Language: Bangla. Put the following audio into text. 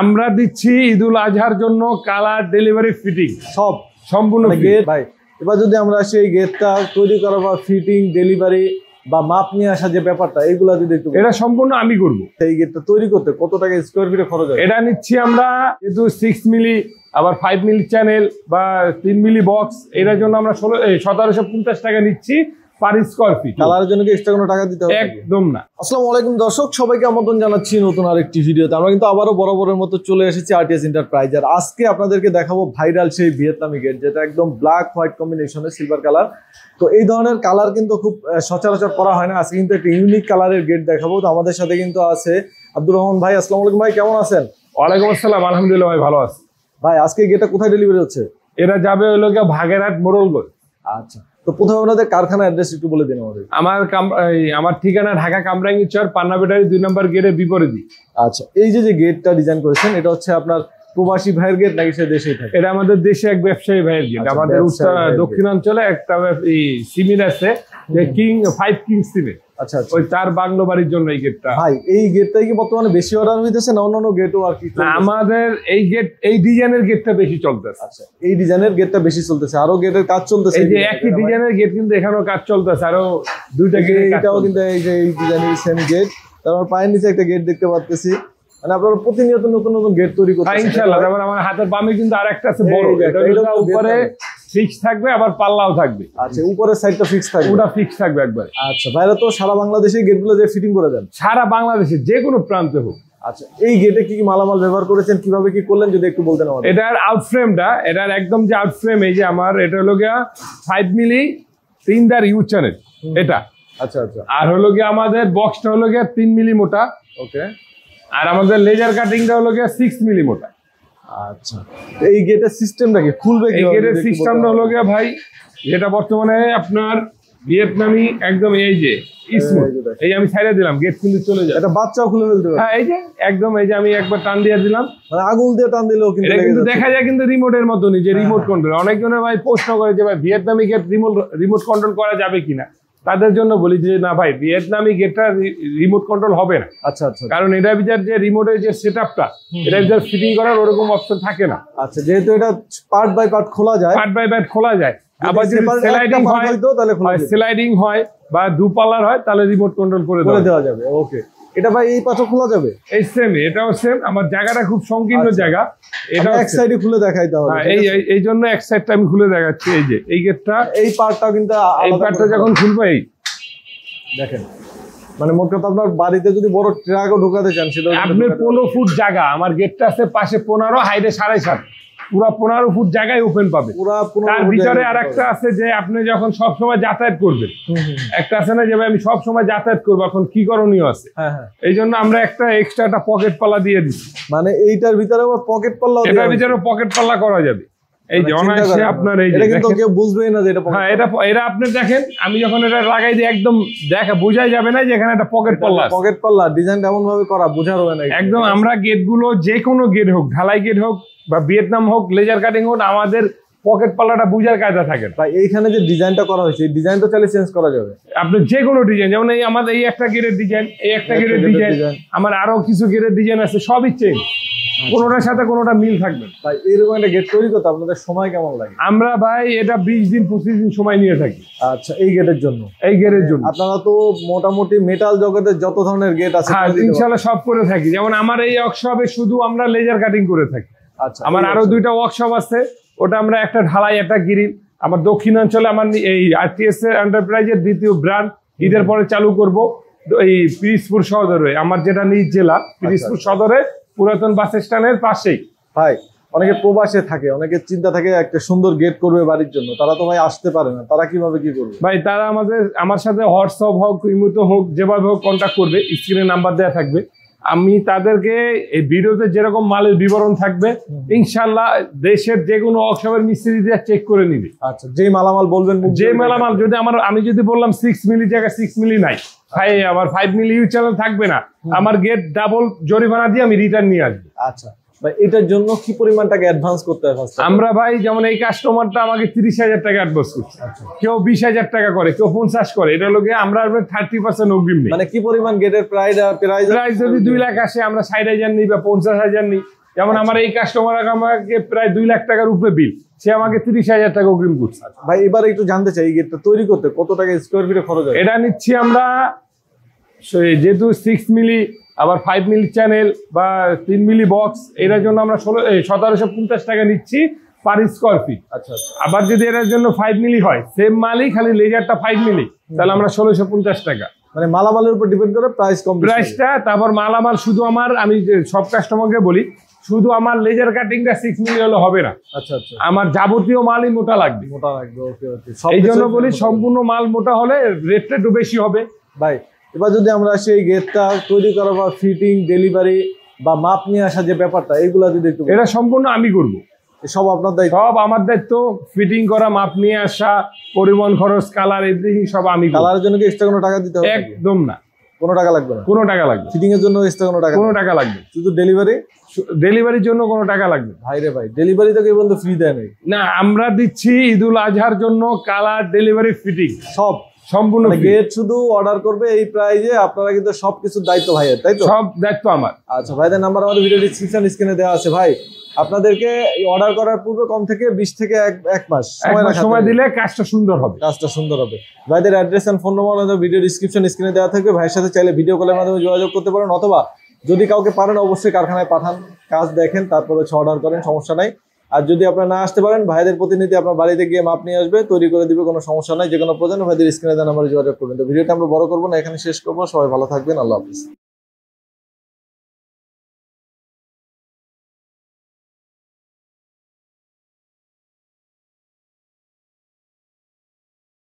আমরা দিচ্ছি ঈদুল আজহার জন্য কালার ডেলিভারি ফিটিং সব সম্পূর্ণ গেট ভাই। এবার যদি আমরা সেই গেটটা তৈরি করা বা ফিটিং ডেলিভারি বা মাপ নিয়ে আসা যে ব্যাপারটা এইগুলা যদি একটু, এটা সম্পূর্ণ আমি করব। এই গেটটা তৈরি করতে কত টাকা স্কোয়ার ফিটে খরচ হয়? এটা নিচ্ছি আমরা যেহেতু 6 মিলি আবার 5 মিলি চ্যানেল বা 3 মিলি বক্স, এটার জন্য আমরা 1750 টাকা নিচ্ছি পার স্কোয়ার ফিট। কালারের জন্য কি এক্সট্রা কোনো টাকা দিতে হবে? একদম না। আসসালামু আলাইকুম দর্শক, সবাইকে আমন্ত্রণ জানাচ্ছি নতুন আরেকটি ভিডিওতে। আমরা কিন্তু আবারও বরাবরের মতো চলে এসেছি আরটিএস এন্টারপ্রাইজ। আর আজকে আপনাদেরকে দেখাবো ভাইরাল সেই ভিয়েতনামি গেট, যেটা একদম ব্ল্যাক হোয়াইট কম্বিনেশনে সিলভার কালার। তো এই ধরনের কালার কিন্তু খুব সচরাচর করা হয় না। আজকে কিন্তু একটা ইউনিক কালারের গেট দেখাবো। তো আমাদের সাথে কিন্তু আছে আব্দুর রহমান ভাই। আসসালামু আলাইকুম ভাই, কেমন আছেন? ওয়ালাইকুম আসসালাম, আলহামদুলিল্লাহ ভাই, ভালো আছি ভাই। আজকে গেটটা কোথায় ডেলিভারি হচ্ছে? এরা যাবে হলো গিয়ে ভাগেরহাট মোড়লগঞ্জ। আচ্ছা, তো প্রথমে আপনাদের কারখানা অ্যাড্রেস একটু বলে দিন আমাদের। আমার ঠিকানা ঢাকা কামরাঙ্গীর চর, পান্না ব্যাটারি 2 নম্বর গেটের বিপরীতে। আচ্ছা, এই যে গেটটা ডিজাইন করেছেন, এটা হচ্ছে আপনার প্রবাসী ভাইয়ের গেট নাকি সে দেশেই থাকে? এটা আমাদের দেশে এক ব্যবসায়ী ভাইয়ের গেট। আমাদের দক্ষিণাঞ্চলে একটা সিমেন্ট আছে, কিং 5 কিং সিমেন্ট। আচ্ছা আচ্ছা, ওই তার বাংলো বাড়ির জন্য এই গেটটা। ভাই এই গেটটাই কি বর্তমানে বেশি অর্ডার হইতেছে না অন্যান্য গেটও আর কি? আমাদের এই গেট, এই ডিজাইনের গেটটা বেশি চলতেছে। আচ্ছা, এই ডিজাইনের গেটটা বেশি চলতেছে, আরো গেটের কাজ চলতেছে। এই যে একই ডিজাইনের গেট কিন্তু এখানেও কাজ চলতেছে, আরো দুইটা গেট। এটাও কিন্তু এই যে এই ডিজাইনের সেম গেট। তারপর পায়ের নিচে একটা গেট দেখতে পাচ্ছি। মানে আপনারা প্রতিনিয়ত নতুন নতুন গেট তৈরি করতেছেন ইনশাআল্লাহ। তারপর আমার হাতের বামে কিন্তু আরেকটা আছে বড়, এটা উপরে ফিক্স থাকবে, আবার পাল্লাও থাকবে। আচ্ছা, উপরের সাইডটা ফিক্স থাকবে? ওটা ফিক্স থাকবে একবার। আচ্ছা, ভাইরা তো সারা বাংলাদেশে গেটগুলো যে ফিটিং করে দেন? সারা বাংলাদেশে যে কোনো প্রান্তে হোক। আচ্ছা, এই গেটে কি কি মালামাল ব্যবহার করেছেন, কিভাবে কি করলেন যদি একটু বলতেন আমাদের। এটার আউটফ্রেমটা, এটার একদম যে আউটফ্রেম, এই যে আমার এটা হলো গিয়া 5 মিলি 3 দার ইউ চ্যানেল এটা। আচ্ছা আচ্ছা, আর হলো গিয়া আমাদের বক্সটা হলো গিয়া 3 মিলি মোটা। ওকে। আর আমাদের লেজার কাটিংটা হলো গিয়া 6 মিলি মোটা। আচ্ছা, এই গেটের সিস্টেমটা কি খুলবে? এই গেটের সিস্টেমটা হলো গিয়া ভাই, যেটা বর্তমানে আপনার ভিয়েতনামি একদম এই যে স্মুথ, এই আমি ছাইড়া দিলাম, গেট কিন্তু চলে যায়। এটা বাচ্চাও খুলে ফেলতে পারে? হ্যাঁ, এই যে একদম, এই যে আমি একবার টান দিয়ে দিলাম, মানে আগুন দিয়ে টান দিলেও কিন্তু দেখা যায় কিন্তু রিমোটের মতনই, যে রিমোট কন্ট্রোল। অনেকজনের ভাই প্রশ্ন করে যে ভাই ভিয়েতনামি গেট রিমোট কন্ট্রোল করা যাবে কিনা। তাদের জন্য বলি যে না ভাই, ভিয়েতনামি গেটটা রিমোট কন্ট্রোল হবে না। আচ্ছা আচ্ছা, কারণ এটার ভিতর যে রিমোটের যে সেটআপটা, এটার ভিতর ফিটিং করার ওরকম অপশন থাকে না। আচ্ছা, যেহেতু এটা পার্ট বাই পার্ট খোলা যায়, পার্ট বাই পার্ট খোলা যায়। আবার যদি স্লাইডিং হয়, তাহলে স্লাইডিং হয় বা দুপালার হয়, তাহলে রিমোট কন্ট্রোল করে দেওয়া যাবে। ওকে। এটা ভাই এই পাশে খোলা যাবে? এই সেম, এটাও সেম। আমার জায়গাটা খুব সংকীর্ণ জায়গা, এটা এক সাইডে খুলে দেখাই তাহলে। এই জন্য এক সাইডটা আমি খুলে দেখাচ্ছি। এই যে এই গেটটা, এই পার্টটাও কিন্তু এই পার্টটা যখন খুলবো, এই দেখেন, মানে মোট কথা আপনার বাড়িতে যদি বড় ট্রাকও ঢোকাতে চান, সেটা আপনার 15 ফুট জায়গা। আমার গেটটা আছে পাশে 15, হাইটে 7.5, পুরো 15 ফুট জায়গায় ওপেন পাবে। তার ভিতরে আর একটা আছে যে আপনি যখন সব সময় যাতায়াত করবেন, একটা আছে না যে ভাই আমি সব সময় যাতায়াত করবো, এখন কি করণীয় আছে। এই জন্য আমরা একটা এক্সট্রা একটা পকেট পাল্লা দিয়ে দিচ্ছি। মানে এইটার ভিতরে আবার পকেট পাল্লা, এটার ভিতরে পকেট পাল্লা করা যাবে। এই যে অনায়াসে আপনার, এই যে কিন্তু কেউ বুঝবেই না যে এটা। হ্যাঁ, এটা আপনি দেখেন, আমি যখন এটা লাগাই দিই একদম বোঝাই যাবে না যে এখানে একটা পকেট পাল্লা। পকেট পাল্লা ডিজাইনটা এমন ভাবে করা, বোঝার হবে না একদম। আমরা গেটগুলো যে কোনো গেট হোক, ঢালাই গেট হোক বা ভিয়েতনাম হোক, লেজার কাটিং হোক, আমাদের পকেট পাল্লাটা বুঝার কায়দা থাকে। ভাই এইখানে যে ডিজাইনটা করা হয়েছে, এই ডিজাইন তো চাইলে চেঞ্জ করা যাবে। আপনি যে কোনো ডিজাইন, যেমন এই আমাদের এই একটা গেটের ডিজাইন, এই একটা গেটের ডিজাইন, আমার আরো কিছু গেটের ডিজাইন আছে, সবই চেঞ্জ, কোনোটার সাথে কোনোটা মিল থাকবে। ভাই এইরকম একটা গেট তৈরি করতে আপনাদের সময় কেমন লাগে? আমরা ভাই এটা 20 দিন 25 দিন সময় নিয়ে থাকি। আচ্ছা, এই গেটের জন্য? এই গেটের জন্য আপনারা তো মোটামুটি মেটাল জগতের যত ধরনের গেট আছে ইনশাআল্লাহ সব করে থাকি। যেমন আমার এই ওয়ার্কশপে শুধু আমরা লেজার কাটিং করে থাকি। আচ্ছা, আমার আরো 2টা ওয়ার্কশপ আছে, ওটা আমরা একটা ঢালাই একটা গ্রিল। আমার দক্ষিণাঞ্চলে আমার এই আরটিএস এন্টারপ্রাইজের দ্বিতীয় ব্র্যান্ড ঈদের পরে চালু করব এই পিরিজপুর সদরে, আমার যেটা নিজ জেলা পিরিজপুর সদরে পুরাতন বাস স্ট্যান্ডের পাশেই। ভাই অনেকে প্রবাসে থাকে, অনেকে চিন্তা থাকে একটা সুন্দর গেট করবে বাড়ির জন্য, তারা তো ভাই আসতে পারে না, তারা কিভাবে কি করবে? ভাই তারা আমার সাথে হোয়াটসঅ্যাপ হোক, ইমোতে হোক, যেভাবে হোক কন্ট্যাক্ট করবে, স্ক্রিনে নাম্বার দেওয়া থাকবে। আমি তাদেরকে এই ভিডিওতে যেরকম মালের বিবরণ থাকবে, ইনশাল্লাহ দেশের যে কোনো ওয়ার্কশপের মিস্ত্রি দিয়ে চেক করে নিবে। আচ্ছা, যে মালামাল বলবেন, যে মালামাল যদি আমি যদি বললাম 6 মিলি জায়গায় 6 মিলি নাই ভাই, আবার 5 মিলি ইউ চ্যানেল থাকবে না, আমার গেট ডাবল জরিমানা দিয়ে আমি রিটার্ন নিয়ে আসবো। আচ্ছা ভাই, এটার জন্য কি পরিমাণ টাকা অ্যাডভান্স করতে হয়? আমরা ভাই যেমন এই কাস্টমারটা আমাকে 30,000 টাকা অ্যাডভান্স করছে, কেউ 20,000 টাকা করে, কেউ 50 করে। এটা লোকে আমরা 30% অগ্রিম নিই। মানে কি পরিমাণ গেটের প্রাইস যদি 2 লাখ আসে, আমরা 60,000 নিই বা 50,000 নিই, যেমন আমার এই কাস্টমার আমাকে প্রায় 2 লাখ টাকার উপরে বিল, সে আমাকে 30,000 টাকা অগ্রিম করছে। ভাই এবার একটু জানতে চাই এই গেটটা তৈরি করতে কত টাকা স্কোয়ার ফিটে খরচ হয়? এটা নিচ্ছি আমরা যেহেতু 6 মিলি আবার 5 মিলি চ্যানেল বা 3 মিলি বক্স, এটার জন্য আমরা 1750 টাকা নিচ্ছি পার স্কোয়ার ফিট। আচ্ছা আচ্ছা। আবার যদি এটার জন্য 5 মিলি হয়, সেম মালই খালি লেজারটা 5 মিলি, তাহলে আমরা 1650 টাকা। মানে মালামালের উপর ডিপেন্ড করে প্রাইস কম প্রাইসটা। তারপর মালামাল শুধু আমার, আমি যে সব কাস্টমারকে বলি, শুধু আমার লেজার কাটিংটা 6 মিলি হলে হবে না, আচ্ছা আচ্ছা, আমার যাবতীয় মালই মোটা লাগবে। মোটা লাগবে, ওকে ওকে। এই জন্য বলি সম্পূর্ণ মাল মোটা হলে রেটটা একটু বেশি হবে। ভাই এবার যদি আমরা সেই গেটটা তৈরি করা বা ফিটিং, ডেলিভারি বা মাপ নিয়ে আসা যে ব্যাপারটা, এইগুলা যদি একটু। এটা সম্পূর্ণ আমি করব, সব আপনার দায়িত্ব? সব আমার দায়িত্ব। ফিটিং করা, মাপ নিয়ে আসা, পরিবহন খরচ, কালার, এভরিথিং সব আমি। কালারের জন্য কি এক্সট্রা কোনো টাকা দিতে হবে? একদম না, কোনো টাকা লাগবে না। কোনো টাকা লাগবে। ফিটিং এর জন্য এক্সট্রা কোনো টাকা? কোনো টাকা লাগবে। শুধু ডেলিভারি? ডেলিভারির জন্য কোনো টাকা লাগবে। ভাই রে ভাই, ডেলিভারি তো কেউ বলতে ফ্রি দেয় নাই? না, আমরা দিচ্ছি ঈদুল আজহার জন্য কালার, ডেলিভারি, ফিটিং সব সম্পূর্ণ। গেট শুধু অর্ডার করবে এই প্রাইজে, আপনারা কিন্তু সবকিছু দায়িত্ব ভাইয়ের, তাই তো? সব দায়িত্ব আমার। আচ্ছা, ভাইদের নাম্বার আমাদের ভিডিও ডিসক্রিপশন স্ক্রিনে দেওয়া আছে। ভাই আপনাদেরকে অর্ডার করার পূর্বে কম থেকে 20 থেকে এক মাস সময় দিলে কাজটা সুন্দর হবে, কাজটা সুন্দর হবে। ভাইদের অ্যাড্রেস এন্ড ফোন নম্বর আমাদের ভিডিও ডিসক্রিপশন স্ক্রিনে দেওয়া থাকবে। ভাইয়ের সাথে চাইলে ভিডিও কলের মাধ্যমে যোগাযোগ করতে পারেন, অথবা যদি কাউকে পারেন অবশ্যই কারখানায় পাঠান, কাজ দেখেন, তারপরে অর্ডার করেন, সমস্যা নাই। আর যদি আপনারা না আসতে পারেন, ভাইদের প্রতিনিধি আপনার বাড়িতে গিয়ে মাপ নিয়ে আসবে, তৈরি করে দিবে, কোনো সমস্যা নাই। যে কোনো প্রয়োজনে ভাইদের স্ক্রিনে দেওয়া নাম্বারে যোগাযোগ করবেন। তো ভিডিওটা আমরা বড় করবো না, এখানে শেষ করবো। সবাই ভালো থাকবেন, আল্লাহ হাফিজ।